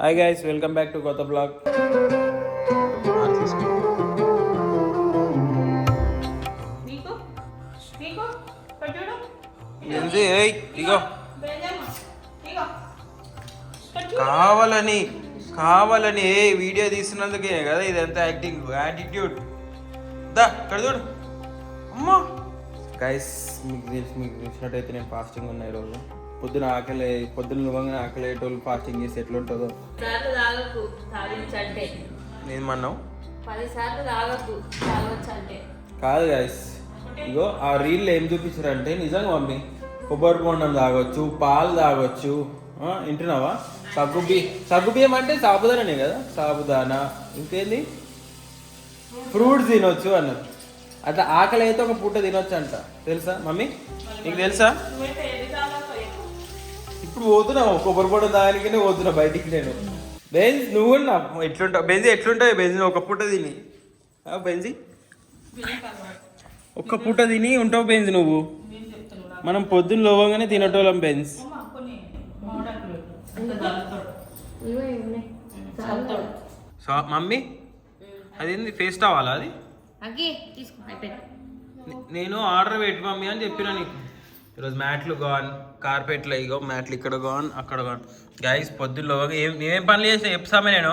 Hi guys, welcome back to కొత్త blog. ఇగో కావాలని కావాలని వీడియో తీస్తున్నందుకే కదా ఇదంతా యాక్టింగ్ యాటిట్యూడ్. దా చూడు అమ్మా. గైస్ మీకు తెలిసినట్టయితే నేను ఫాస్టింగ్ ఉన్నా ఈరోజు. పొద్దున నువ్వంగా ఆకలి అయ్యేటోళ్ళు ఫాస్టింగ్ చేసి ఎట్లుంటుందో. ఏమన్నావు? కాదు గైస్, ఇగో ఆ రీల్లో ఏం చూపించారంటే నిజంగా మమ్మీ కొబ్బరి బొండం తాగొచ్చు, పాలు తాగొచ్చు. వింటున్నావా? సగ్గుబియ్యం అంటే సాబుదానానే కదా, సాబుదానా ఇంకేంది ఫ్రూట్స్ తినొచ్చు అన్నారు. అట్లా ఆకలి అయితే ఒక పూట తినొచ్చు అంట. తెలుసా మమ్మీ? నీకు తెలుసా? ఇప్పుడు పోతున్నావు కొబ్బరి బొండం తాగడానికనే పోతున్నా బయటికి. నేను బెంజ్ నువ్వు ఎట్లుంటావు బెంజి? ఎట్లుంటావు బెంజి? ఒక పూట తిని బెంజి ఒక్క పూట తిని ఉంటావు బెంజ్ నువ్వు. మనం పొద్దున్న లోవంగానే తినటోళ్ళం బెంజ్. మమ్మీ అదేంది ఫేస్ అవ్వాలా? అది నేను ఆర్డర్ పెట్టి మమ్మీ అని చెప్పినా నీకు. ఈరోజు మ్యాట్లు గాన్, కార్పెట్లు ఇగో మ్యాట్లు ఇక్కడ గాన్, అక్కడ గాన్. గైస్ పొద్దుల్లో ఏం పనులు చేసినా చెప్తామే నేను.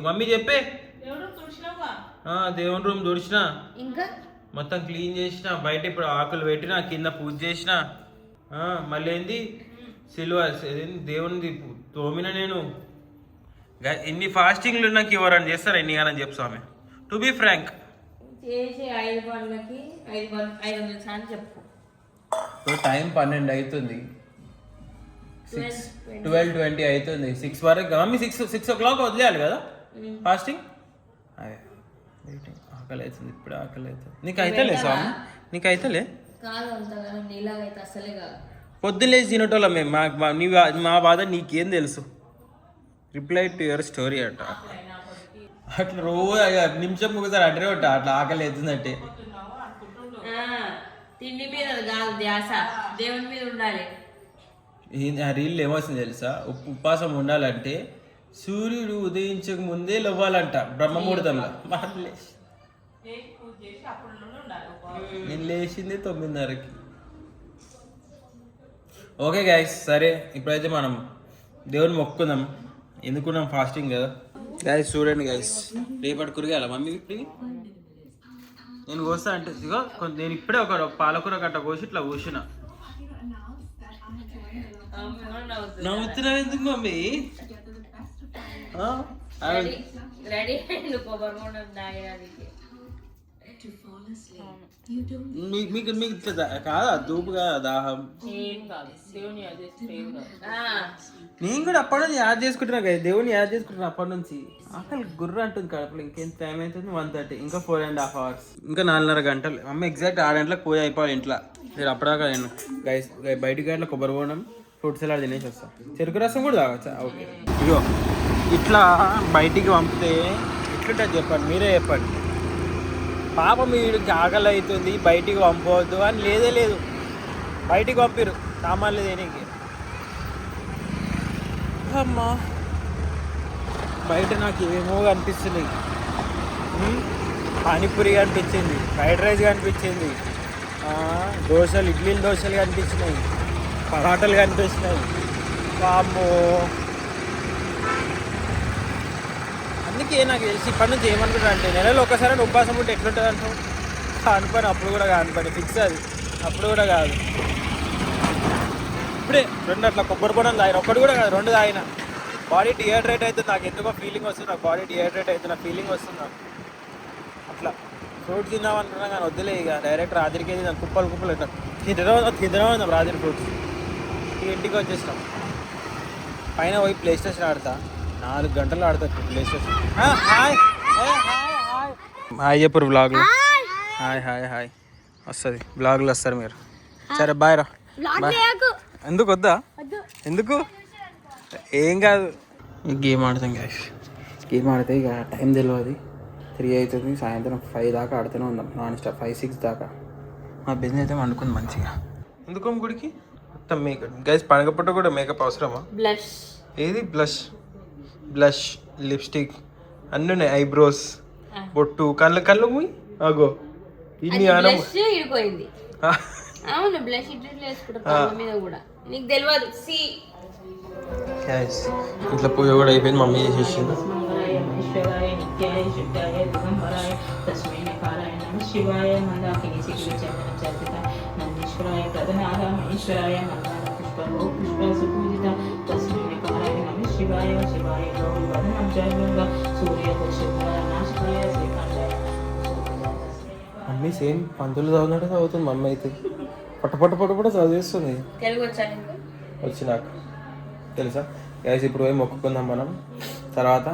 మమ్మీ చెప్పే. దేవుని రూమ్ తుడిచిన, మొత్తం క్లీన్ చేసిన, బయట ఇప్పుడు ఆకులు పెట్టిన, కింద పూజ చేసిన, మళ్ళీ ఏంది సిలువ దేవునిది తోమిన. నేను ఇన్ని ఫాస్టింగ్లు నాకు ఎవరని చేస్తారా ఎన్ని అని చెప్పు స్వామి. టు బి ఫ్రాంక్ టైం 12 అవుతుంది, 12:20 అవుతుంది. 6 వరకు మమ్మీ 6 o'clock వదిలేయాలి కదా ఫాస్టింగ్. అదే వెయిటింగ్. ఆకలి అవుతుంది, ఇప్పుడు ఆకలి అవుతుంది. నీకు అయితేలే స్వామి, నీకు అయితేలే. పొద్దున్న లేచి తినటోళ్ళం మేము. మా బాధ నీకేం తెలుసు? రిప్లై టు యువర్ స్టోరీ అంట. అట్లా రోజు నిమిషం ఒకసారి అంటే ఉంటా అట్లా ఆకలి అవుతుందంటే. ఆ రీల్ ఏమొస్తుంది తెలుసా? ఉపవాసం ఉండాలంటే సూర్యుడు ఉదయించక ముందే లేవాలంట బ్రహ్మముహూర్తంలో. నేను లేచింది 9:30కి. ఓకే గైస్, సరే ఇప్పుడైతే మనం దేవుని మొక్కుకుందాం. ఎందుకున్నాం ఫాస్టింగ్ కదా గైస్. చూడండి గైస్, రేపటి కూరగాయల మమ్మీ ఇప్పుడు నేను కోస్తా అంటే ఇగో నేను ఇప్పుడే ఒక పాలకూర గట్ట కోసి ఇట్లా కోసిన. నవ్వుతున్నావు ఎందుకు మమ్మీ? మీకు కాదా దూపుగా దాహం? నేను కూడా అప్పటి నుంచి యాడ్ చేసుకుంటున్నా కదా, దేవుని యాడ్ చేసుకుంటున్నా అప్పటి నుంచి. ఆకలి గుర్ర అంటుంది కడుపులో. ఇంకేం టైం అవుతుంది? 1:30. ఇంకా 4.5 hours, ఇంకా 4.5 గంటలు. అమ్మ ఎగ్జాక్ట్ 6 గంటలకు పోయి అయిపోవాలి ఇంట్లో. నేను అప్పటిదాకా నేను గైస్ బయటికి అట్లా కొబ్బరి బోనం, ఫ్రూట్స్ ఎలా తినేసి వస్తాను. చెరుకు రసం కూడా తాగచ్చా? ఓకే. ఇగో ఇట్లా బయటికి పంపితే ఎట్లుంటుంది చెప్పండి, మీరే చెప్పండి. పాప వీడికి ఆకలి అవుతుంది బయటికి పంపవద్దు అని లేదే లేదు. బయటికి పంపిరు సామాన్లు దేనికి. అమ్మా బయట నాకు ఏమో కనిపిస్తున్నాయి. పానీపూరి కనిపించింది, ఫ్రైడ్ రైస్ కనిపించింది, దోశలు కనిపించినాయి, పరాటలు కనిపిస్తున్నాయి. వామ్మో, అందుకే నాకు తెలిసి ఇప్పటి నుంచి ఏమనుకుంటా అంటే నెలలో ఒకసారి ఉపవాసం ఉంటే ఎట్లుంటుంది అంటావు అనుకోని. అప్పుడు కూడా కాదు పని ఫిక్స్, అది అప్పుడు కూడా కాదు. ఇప్పుడే 2 అట్లా కొబ్బరి బొండం తాగిన, ఒక్కటి కూడా కాదు 2 తాగిన. బాడీ డిహైడ్రేట్ అవుతుంది, నాకు ఎందుకో ఫీలింగ్ వస్తుంది. నాకు బాడీ డిహైడ్రేట్ అవుతున్న ఫీలింగ్ వస్తుంది నాకు. అట్లా ఫ్రూట్స్ తిందాం అనుకున్నా కానీ వద్దులే, ఇక డైరెక్ట్ రాత్రికి దాని కుప్పలు ఇట్లా తింటున్నాం రాత్రి ఫ్రూట్స్. ఇంటికి వచ్చేసినాం. పైన పోయి ప్లే స్టేషన్ ఆడతా, 4 గంటలు ఆడతారు ప్లే స్టేషన్. హాయ్ చెప్పరు బ్లాగ్లో. హాయ్ వస్తుంది బ్లాగ్లో వస్తారు మీరు. సరే బాయ్ రా. ఎందుకు వద్దా? ఎందుకు? ఏం కాదు, గేమ్ ఆడతాం గ్యాష్. గేమ్ ఆడితే ఇక టైం తెలియదు. 3 అవుతుంది, సాయంత్రం 5 దాకా ఆడుతూనే ఉందాం నాన్ స్టాప్. 5-6 దాకా. మా బిజినెస్ అయితే వండుకుంది మంచిగా. ఎందుకో గుడికి మొత్తం మేకప్ గైస్. పండగ పుట్ట కూడా మేకప్ అవసరమా? బ్లష్ ఏది బ్లష్ లిప్స్టిక్ అన్నీ ఉన్నాయి. ఐబ్రోస్, బొట్టు, కళ్ళు మూయి. అగో ఇన్ని ఇడిపోయింది. అవును బ్లష్ ఇట్లా వేసుకుంటారు మీద కూడా. నీకు తెలియదు. ఇంట్లో పూజ కూడా అయిపోయింది. మమ్మీ చేసేసింది. శివాయ మందాకిని శిఖిర చందన చర్చిత నందీశ్వరాయ ప్రధనార మహేశ్వరాయ మందార పుష్ప సుపూజిత తస్మై కారాయ నమ శివాయ శివాయ గౌరీ వదనం జగంగా సూర్య పుష్పర నాశకాయ శ్రీకాంతాయ. మమ్మీ సేమ్ పంతులు చదివినట్టు చదువుతుంది. మమ్మీ అయితే పట్ట చదివేస్తుంది. తెలుగు వచ్చి నాకు తెలుసా గ్యాస్. ఇప్పుడు పోయి మొక్కుకుందాం మనం. తర్వాత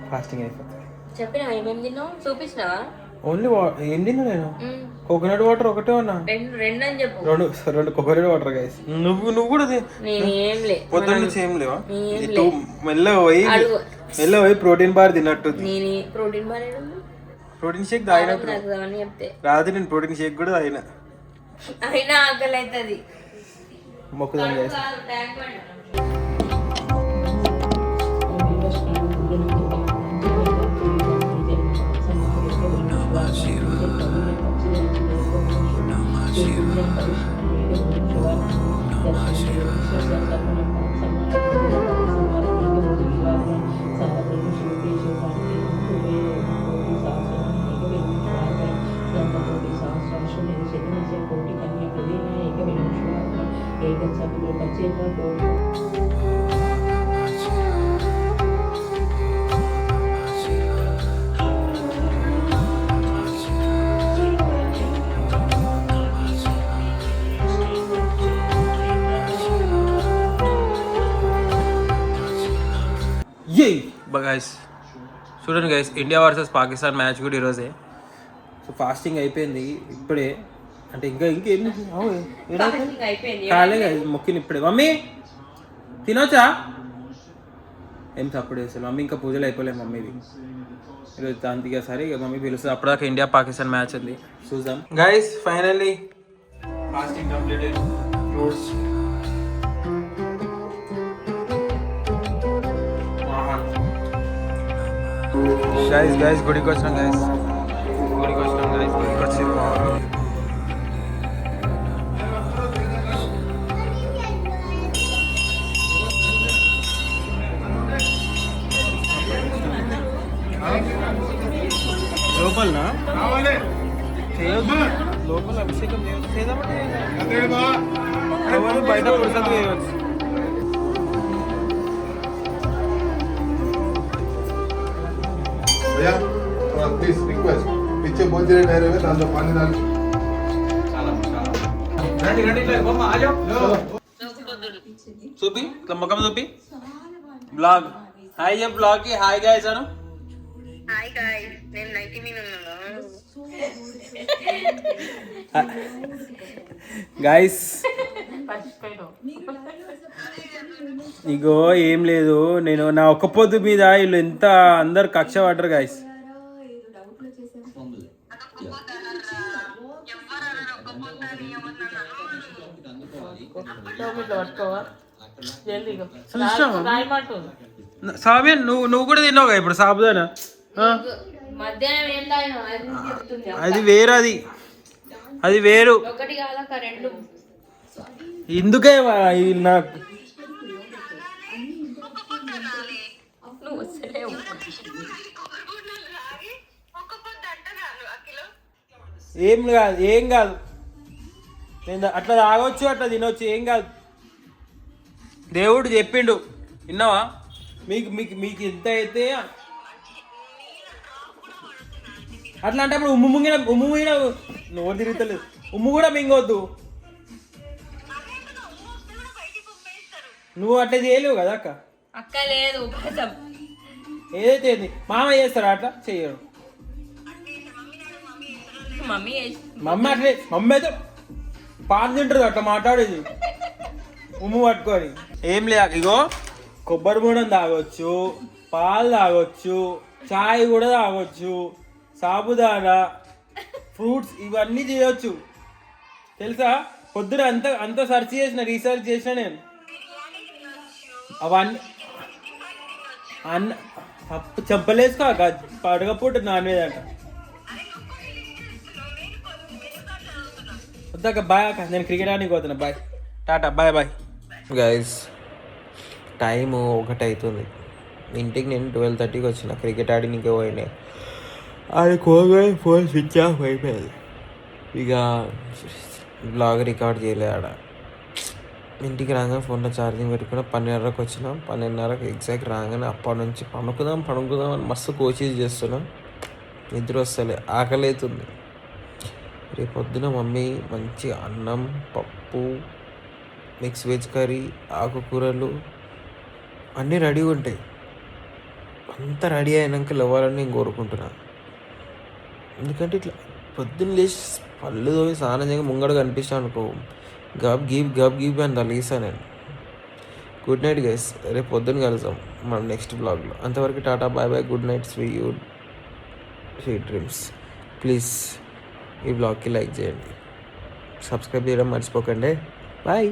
ఫాస్టింగ్ అయిపోతుంది. చెప్పినా ఏమేమి తిన్నావు చూపించినావా? ఓన్లీ ఏం తిన్నా నేను? కోకోనట్ వాటర్ ఒకటే ఉన్నా. రెండు కోకోనట్ వాటర్ గైస్. నువ్వు కూడా పొద్దున్న నుంచి ఏం లేవా? మెల్లగా పోయి ప్రోటీన్ బార్ తిన్నట్టు. ప్రోటీన్ షేక్ తాగినట్టు రాత్రి నేను ప్రోటీన్ షేక్ కూడా తాగిన. ఆకలి అవుతుంది. మొక్కుదాం గైస్. గైస్ చూడండి guys, India versus Pakistan match కూడా ఈరోజే. సో ఫాస్టింగ్ అయిపోయింది ఇప్పుడే. అంటే ఇంకేం కాలే గైస్. మొక్కిన ఇప్పుడే. మమ్మీ తినొచ్చా? ఏం తప్పుడు అసలు. మమ్మీ ఇంకా పూజలు అయిపోలేదు మమ్మీది ఈరోజు తాంతిగా. సరే ఇక మమ్మీ పిలుస్తుంది. అప్పటిదాకా ఇండియా పాకిస్తాన్ మ్యాచ్ ఉంది, చూద్దాం guys. Finally fasting completed. Fruits guys గుడికి వచ్చినాం గైస్. గుడికి వచ్చి లోపలనా చేయొద్దు. లోపల అభిషేకం చేద్దామంటే బయట పురుషులు చేయవచ్చు. प्लीज रिक्वेस्ट पीछे बहुत जरे ठहरे हुए दाल पानी डाल చూపి ఇట్లా ముఖం చూపి. బ్లాగ్ హాయ్ చెప్పు. బ్లాగ్ కి హాయ్ గైస్ అను. Hi guys. నేను 90 మినిట్స్ గైస్ ఇగో ఏం లేదు. నేను నా ఒక్క పొద్దు మీద వీళ్ళు ఎంత అందరు కక్ష పడ్డరు గైస్. సాబియా నువ్వు కూడా తిన్నావుగా ఇప్పుడు సాబుదానా? అది వేరు. అది వేరు. ఎందుకే నాకు ఏం కాదు. నేను అట్లా తాగొచ్చు, అట్లా తినొచ్చు, ఏం కాదు. దేవుడు చెప్పిండు, విన్నావా? మీకు ఎంత అయితే అట్లా అంటే అప్పుడు ఉమ్ము ముంగిన నోరు తిరుగుతలేదు. ఉమ్ము కూడా మింగొద్దు. నువ్వు అట్లా చేయలేవు కదా అక్క. అక్క లేదు ఏదైతే మామ చేస్తారా అట్లా చెయ్యడు. మమ్మీ అట్లే. మమ్మీ అయితే పాలు తింటారు అట్లా మాట్లాడేది ఉమ్ము పట్టుకొని. ఏం లే ఇగో కొబ్బరి బోండం తాగొచ్చు, పాలు తాగొచ్చు, చాయ్ కూడా తాగొచ్చు, సాబుదానా, ఫ్రూట్స్ ఇవన్నీ చేయొచ్చు తెలుసా? పొద్దున అంత సెర్చ్ చేసిన రీసెర్చ్ చేసిన నేను అవన్నీ పప్పు చెప్పలేసుకో పడగపూట నాన్ వెజ్ అంట వద్దాక బాయ్ అక్క నేను క్రికెట్ ఆడికి పోతున్నా bye tata bye bye guys time 1 అవుతుంది ఇంటికి నేను 12:30కి వచ్చిన క్రికెట్ ఆడినికే పోయినాయి ఆడుకోగానే ఫోన్ స్విచ్ ఆఫ్ అయిపోయింది ఇక బ్లాగ్ రికార్డ్ చేయలే ఆడ ఇంటికి రాగానే ఫోన్లో ఛార్జింగ్ పెట్టుకుని 12:30కి వచ్చినాం 12:30కి ఎగ్జాక్ట్ రాగానే అప్పటి నుంచి పడుకుందాం అని మస్తు కోషిష్ చేస్తున్నాం నిద్ర వస్తలే ఆకలి అవుతుంది రేపు పొద్దున మమ్మీ మంచి అన్నం పప్పు మిక్స్ వెజ్ కర్రీ ఆకుకూరలు అన్నీ రెడీగా ఉంటాయి అంతా రెడీ అయినాక లేవాలని నేను కోరుకుంటున్నాను ఎందుకంటే ఇట్లా పొద్దున్న లేచి పళ్ళు తోమి స్నానం చేయగా ముంగడ కనిపిస్తాను అనుకో గబ్ గీబ్ అని తలిగిస్తాను నేను గుడ్ నైట్ గైస్ రేపు పొద్దున్న కలుద్దాం మనం నెక్స్ట్ బ్లాగ్లో అంతవరకు tata bye bye good night sweet dreams please ఈ బ్లాగ్కి లైక్ చేయండి సబ్స్క్రైబ్ చేయడం మర్చిపోకండి బాయ్